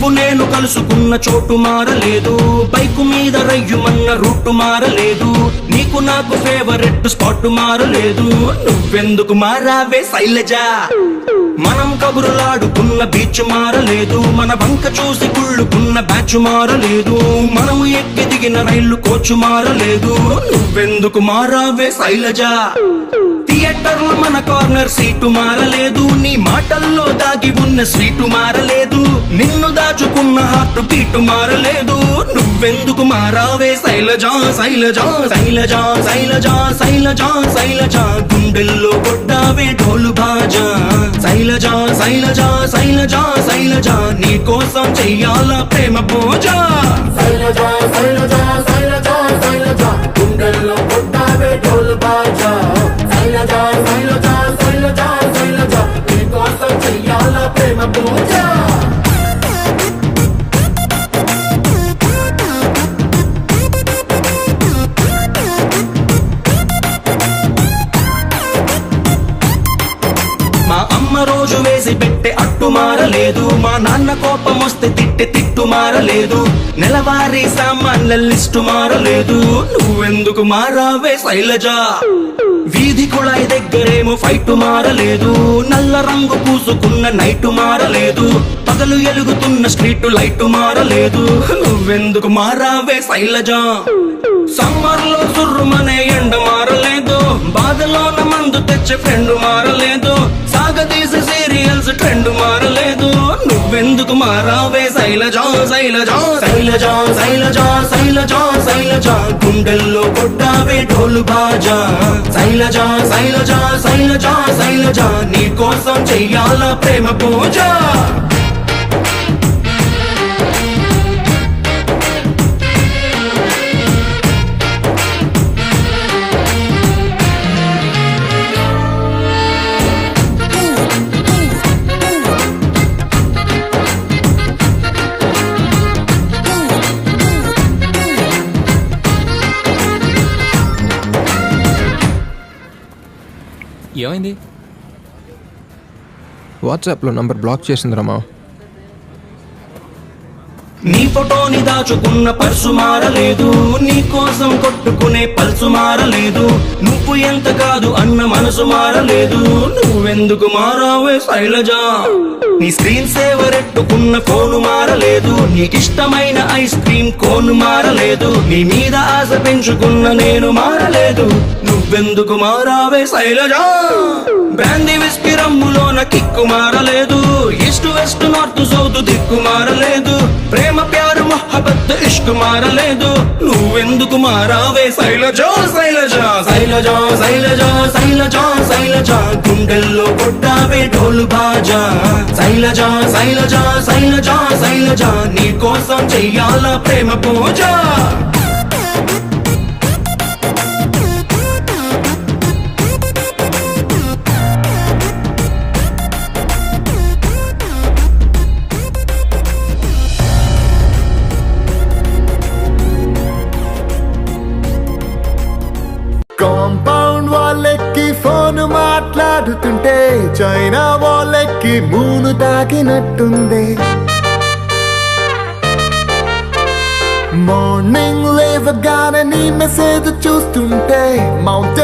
నువ్వు నేను కలుసుకున్న చోటు మారలేదు, బైకు మీద రయ్యుమన్న రూటు మారలేదు, నీకు నాకు ఫేవరెట్ స్పాట్ మారలేదు. నువ్వెందుకు మారావే శైలజా? మనం కబురులాడుకున్న బీచ్ మారలేదు, మన వంక చూసి కుళ్ళుకున్న బ్యాచ్ మారలేదు, మనము ఎక్కి దిగిన రైలు కోచ్ మారలేదు. నువ్వెందుకు మారావే శైలజా? థియేటర్లో మన కార్నర్ సీటు మారలేదు, నీ మాటల్లో దాగి ఉన్న స్వీటు మారలేదు, నిన్ను దాచుకున్న హార్ట్ బీటు మారలేదు. నువ్వెందుకు మారావే శైలజా? శైలజా శైలజా శైలజా శైలజా శైలజా గుండెల్లో కొట్టావే ఢోలు బాజా. శైలజా శైలజా శైలజా శైలజా నీ కోసం చెయ్యాల ప్రేమ పూజ. శైలజా శైలజా శైలజా శైలజా గుండెల్లో కొట్టావే ఢోలు బాజా. శైలజా శైలజా శైలజా శైలజా నీ కోసం చెయ్యాల ప్రేమ పూజ. మా అమ్మ రోజు వేసి పెట్టే అట్టు మారలేదు, మా నాన్న కోపం వస్తే తిట్టే తిట్టు మారలేదు, నెలవారీ సామాన్ల లిస్టు మారలేదు. నువ్వెందుకు మారావే శైలజా? వీధి కుళాయి దగ్గరేమో ఫైట్ మారలేదు, నల్ల రంగు పూసుకున్న నైటు మారలేదు, పగలు ఎలుగుతున్న స్ట్రీట్ లైట్ మారలేదు. నువ్వెందుకు మారావే శైలజా? సమ్మర్ లో సుర్రుమనే ఎండ మారలేదు, బాధలోన మందు తెచ్చే ఫ్రెండ్ మారలేదు, సాగదీసే సీరియల్స్ ట్రెండ్ మారలేదు. నువ్వెందుకు మారావే శైలజా? శైలజా శైలజా శైలజా శైలజా శైలజా గుండెల్లో కొట్టావే ఢోలు బాజా. శైలజా శైలజా శైలజా శైలజా నీ కోసం చెయ్యాల ప్రేమ పూజ. ఏమైంది? వాట్సాప్లో నంబర్ బ్లాక్ చేసింది రమా. నీ ఫోటోని దాచుకున్న పర్సు మారలేదు, నీ కోసం కొట్టుకునే పల్సు మారలేదు, నువ్వు ఎంత కాదు అన్న మనసు మారలేదు. నువ్వెందుకు మారావే శైలజా? నీ స్క్రీన్ సేవర్ ఎట్టుకున్న ఫోను మారలేదు, నీకిష్టమైన ఐస్ క్రీమ్ కోను మారలేదు, నీ మీద ఆశ పెంచుకున్న నేను మారలేదు. నువ్వెందుకు మారావే శైలజా? బ్రాందీ విస్కీ రమ్ములోన కిక్కు మారలేదు, ఈస్ట్ వెస్ట్ నార్త్ సౌత్ దిక్కు మారలేదు, ప్రేమ ప్యారు మొహబత్ ఇష్క్ మారలేదు. నువ్వెందుకు మారావే శైలజా? శైలజా శైలజా శైలజా శైలజా శైలజా గుండెల్లో కొట్టావే ఢోలు బాజా. శైలజా శైలజా శైలజా శైలజా నీ కోసం చెయ్యాల ప్రేమ పూజ. కాంపౌండ్ వాళ్ళెక్కి ఫోన్ మాట్లాడుతుంటే చైనా వాళ్ళెక్కి మూను తాకినట్టుంది. మార్నింగ్ లేవగానే నీ మెసేజ్ చూస్తుంటే మౌంట్